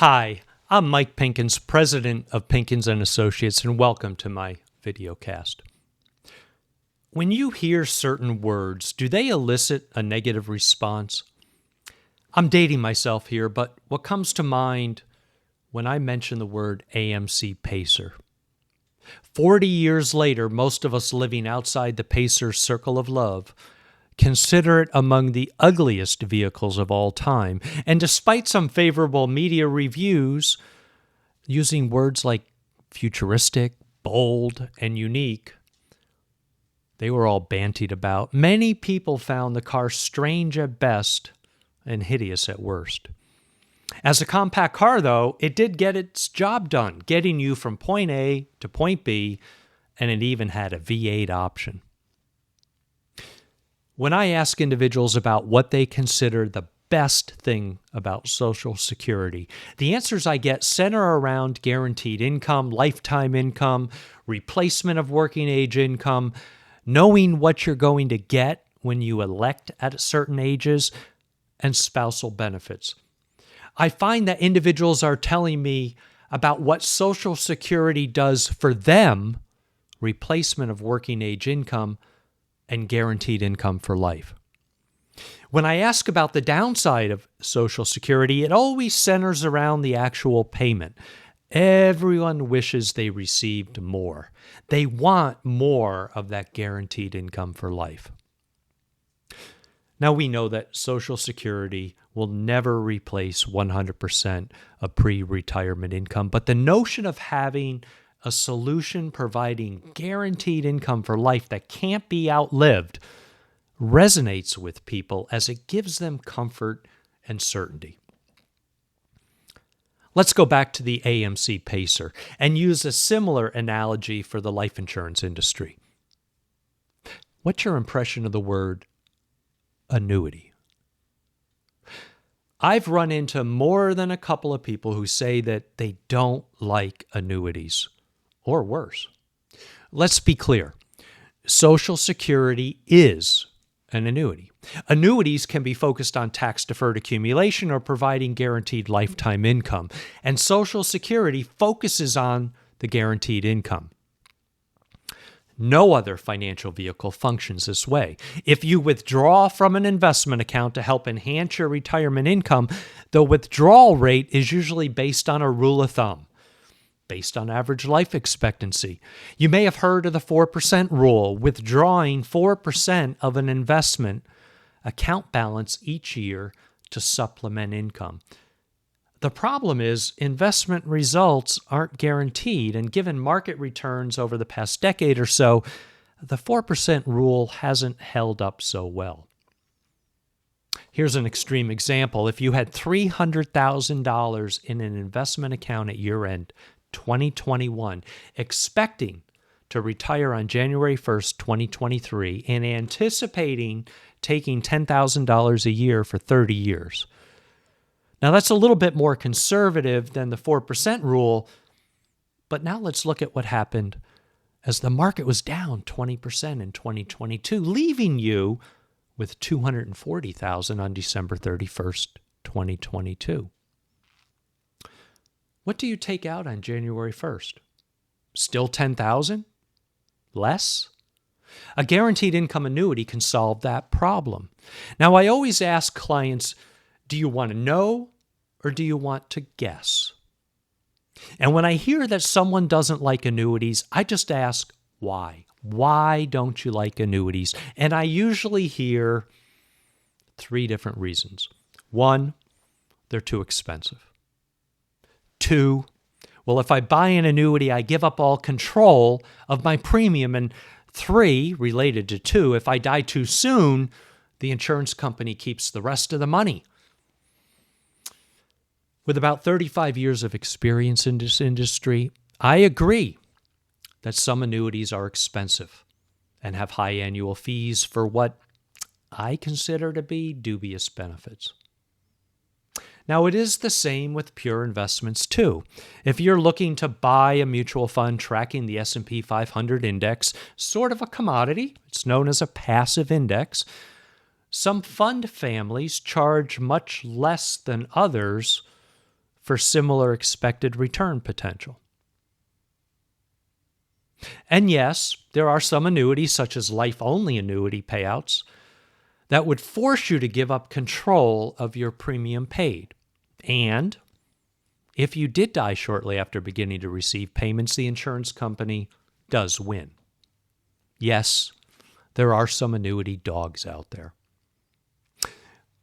Hi, I'm Mike Pinkins, president of Pinkins & Associates, and welcome to my videocast. When you hear certain words, do they elicit a negative response? I'm dating myself here, but what comes to mind when I mention the word AMC Pacer? 40 years later, most of us living outside the Pacer's circle of love consider it among the ugliest vehicles of all time. And despite some favorable media reviews, using words like futuristic, bold, and unique, they were all bantied about. Many people found the car strange at best and hideous at worst. As a compact car, though, it did get its job done, getting you from point A to point B, and it even had a V8 option. When I ask individuals about what they consider the best thing about Social Security, the answers I get center around guaranteed income, lifetime income, replacement of working age income, knowing what you're going to get when you elect at certain ages, and spousal benefits. I find that individuals are telling me about what Social Security does for them, replacement of working age income, and guaranteed income for life. When I ask about the downside of Social Security, it always centers around the actual payment. Everyone wishes they received more. They want more of that guaranteed income for life. Now we know that Social Security will never replace 100% of pre-retirement income, but the notion of having a solution providing guaranteed income for life that can't be outlived resonates with people as it gives them comfort and certainty. Let's go back to the AMC Pacer and use a similar analogy for the life insurance industry. What's your impression of the word annuity? I've run into more than a couple of people who say that they don't like annuities. Or worse. Let's be clear. Social Security is an annuity. Annuities can be focused on tax-deferred accumulation or providing guaranteed lifetime income, and Social Security focuses on the guaranteed income. No other financial vehicle functions this way. If you withdraw from an investment account to help enhance your retirement income, the withdrawal rate is usually based on a rule of thumb, based on average life expectancy. You may have heard of the 4% rule, withdrawing 4% of an investment account balance each year to supplement income. The problem is investment results aren't guaranteed, and given market returns over the past decade or so, the 4% rule hasn't held up so well. Here's an extreme example. If you had $300,000 in an investment account at year-end 2021, expecting to retire on January 1st, 2023, and anticipating taking $10,000 a year for 30 years. Now, that's a little bit more conservative than the 4% rule, but now let's look at what happened as the market was down 20% in 2022, leaving you with $240,000 on December 31st, 2022. What do you take out on January 1st? Still $10,000? Less? A guaranteed income annuity can solve that problem. Now, I always ask clients, do you want to know or do you want to guess? And when I hear that someone doesn't like annuities, I just ask, why? Why don't you like annuities? And I usually hear 3 different reasons. 1, they're too expensive. 2, well, if I buy an annuity, I give up all control of my premium. And 3, related to 2, if I die too soon, the insurance company keeps the rest of the money. With about 35 years of experience in this industry, I agree that some annuities are expensive and have high annual fees for what I consider to be dubious benefits. Now, it is the same with pure investments, too. If you're looking to buy a mutual fund tracking the S&P 500 index, sort of a commodity, it's known as a passive index, some fund families charge much less than others for similar expected return potential. And yes, there are some annuities, such as life-only annuity payouts, that would force you to give up control of your premium paid. And if you did die shortly after beginning to receive payments, the insurance company does win. Yes, there are some annuity dogs out there.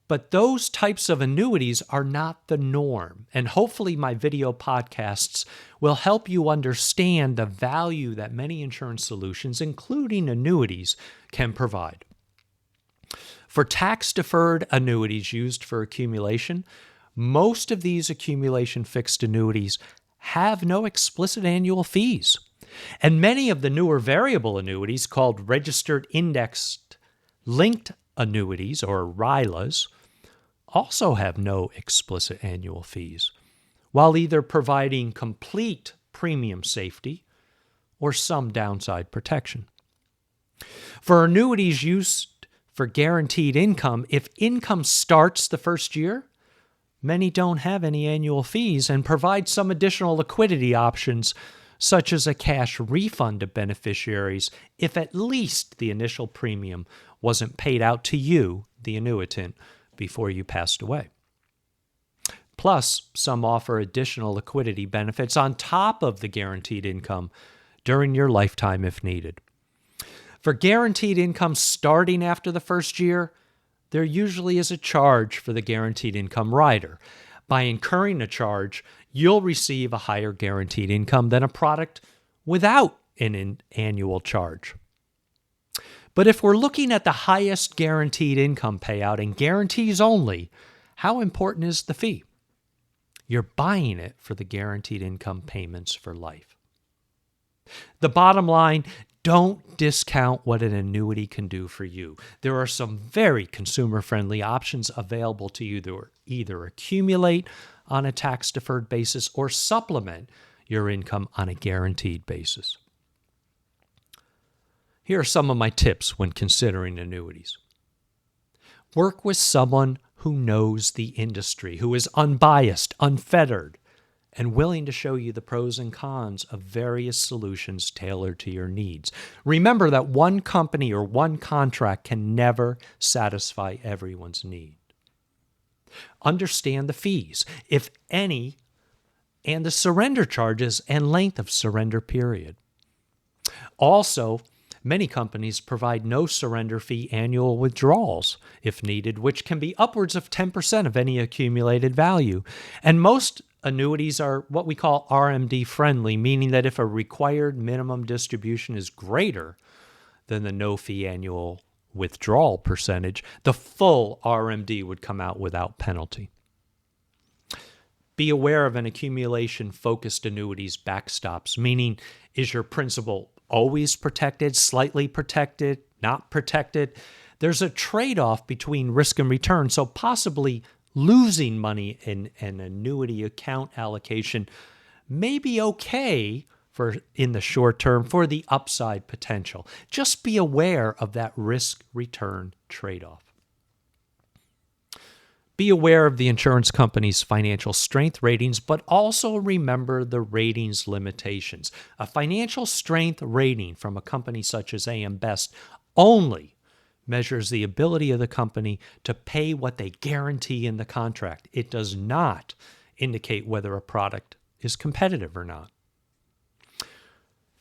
But those types of annuities are not the norm, and hopefully my video podcasts will help you understand the value that many insurance solutions, including annuities, can provide. For tax-deferred annuities used for accumulation, most of these accumulation fixed annuities have no explicit annual fees. And many of the newer variable annuities, called registered indexed linked annuities, or RILAs, also have no explicit annual fees, while either providing complete premium safety or some downside protection. For annuities used for guaranteed income, if income starts the first year, many don't have any annual fees and provide some additional liquidity options, such as a cash refund to beneficiaries if at least the initial premium wasn't paid out to you, the annuitant, before you passed away. Plus, some offer additional liquidity benefits on top of the guaranteed income during your lifetime if needed. For guaranteed income starting after the first year, there usually is a charge for the guaranteed income rider. By incurring a charge, you'll receive a higher guaranteed income than a product without an annual charge. But if we're looking at the highest guaranteed income payout and guarantees only, how important is the fee? You're buying it for the guaranteed income payments for life. The bottom line, don't discount what an annuity can do for you. There are some very consumer-friendly options available to you that either accumulate on a tax-deferred basis or supplement your income on a guaranteed basis. Here are some of my tips when considering annuities. Work with someone who knows the industry, who is unbiased, unfettered, and willing to show you the pros and cons of various solutions tailored to your needs. Remember that one company or one contract can never satisfy everyone's need. Understand the fees, if any, and the surrender charges and length of surrender period. Also, many companies provide no surrender fee annual withdrawals if needed, which can be upwards of 10% of any accumulated value. And most annuities are what we call RMD friendly, meaning that if a required minimum distribution is greater than the no fee annual withdrawal percentage, the full RMD would come out without penalty. Be aware of an accumulation-focused annuity's backstops, meaning is your principal always protected, slightly protected, not protected? There's a trade-off between risk and return, so possibly losing money in an annuity account allocation may be okay in the short term for the upside potential. Just be aware of that risk-return trade-off. Be aware of the insurance company's financial strength ratings, but also remember the ratings limitations. A financial strength rating from a company such as AM Best only measures the ability of the company to pay what they guarantee in the contract. It does not indicate whether a product is competitive or not.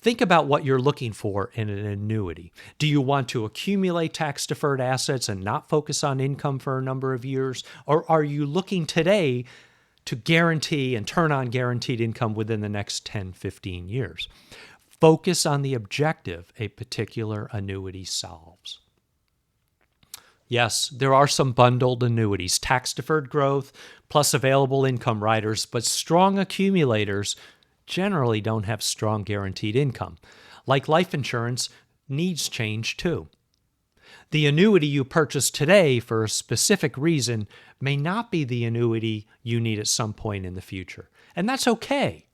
Think about what you're looking for in an annuity. Do you want to accumulate tax-deferred assets and not focus on income for a number of years? Or are you looking today to guarantee and turn on guaranteed income within the next 10, 15 years? Focus on the objective a particular annuity solves. Yes, there are some bundled annuities, tax-deferred growth plus available income riders, but strong accumulators generally don't have strong guaranteed income. Like life insurance, needs change too. The annuity you purchase today for a specific reason may not be the annuity you need at some point in the future. And that's okay.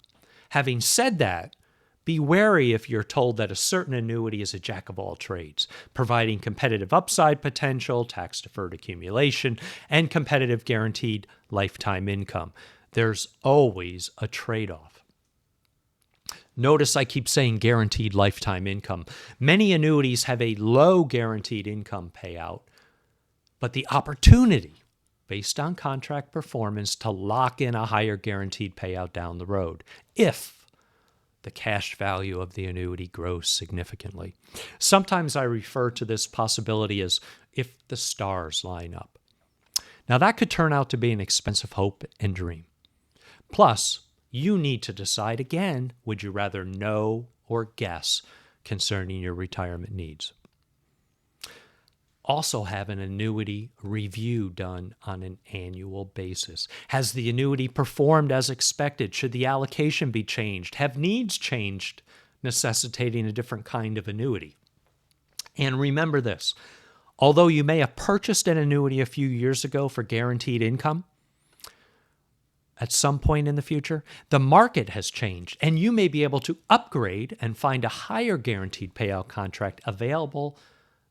Having said that, be wary if you're told that a certain annuity is a jack of all trades, providing competitive upside potential, tax-deferred accumulation, and competitive guaranteed lifetime income. there's always a trade-off. Notice I keep saying guaranteed lifetime income. Many annuities have a low guaranteed income payout, but the opportunity, based on contract performance, to lock in a higher guaranteed payout down the road if the cash value of the annuity grows significantly. Sometimes I refer to this possibility as if the stars line up. Now, that could turn out to be an expensive hope and dream. Plus, you need to decide again, would you rather know or guess concerning your retirement needs? Also have an annuity review done on an annual basis. Has the annuity performed as expected? Should the allocation be changed? Have needs changed, necessitating a different kind of annuity? And remember this, although you may have purchased an annuity a few years ago for guaranteed income, at some point in the future, the market has changed, and you may be able to upgrade and find a higher guaranteed payout contract available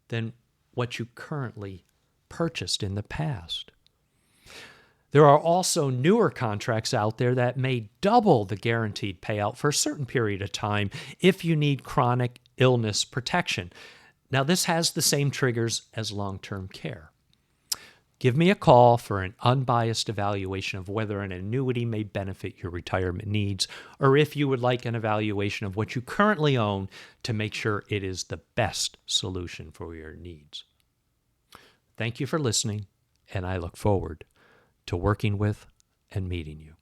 than what you currently purchased in the past. There are also newer contracts out there that may double the guaranteed payout for a certain period of time if you need chronic illness protection. Now, this has the same triggers as long-term care. Give me a call for an unbiased evaluation of whether an annuity may benefit your retirement needs, or if you would like an evaluation of what you currently own to make sure it is the best solution for your needs. Thank you for listening, and I look forward to working with and meeting you.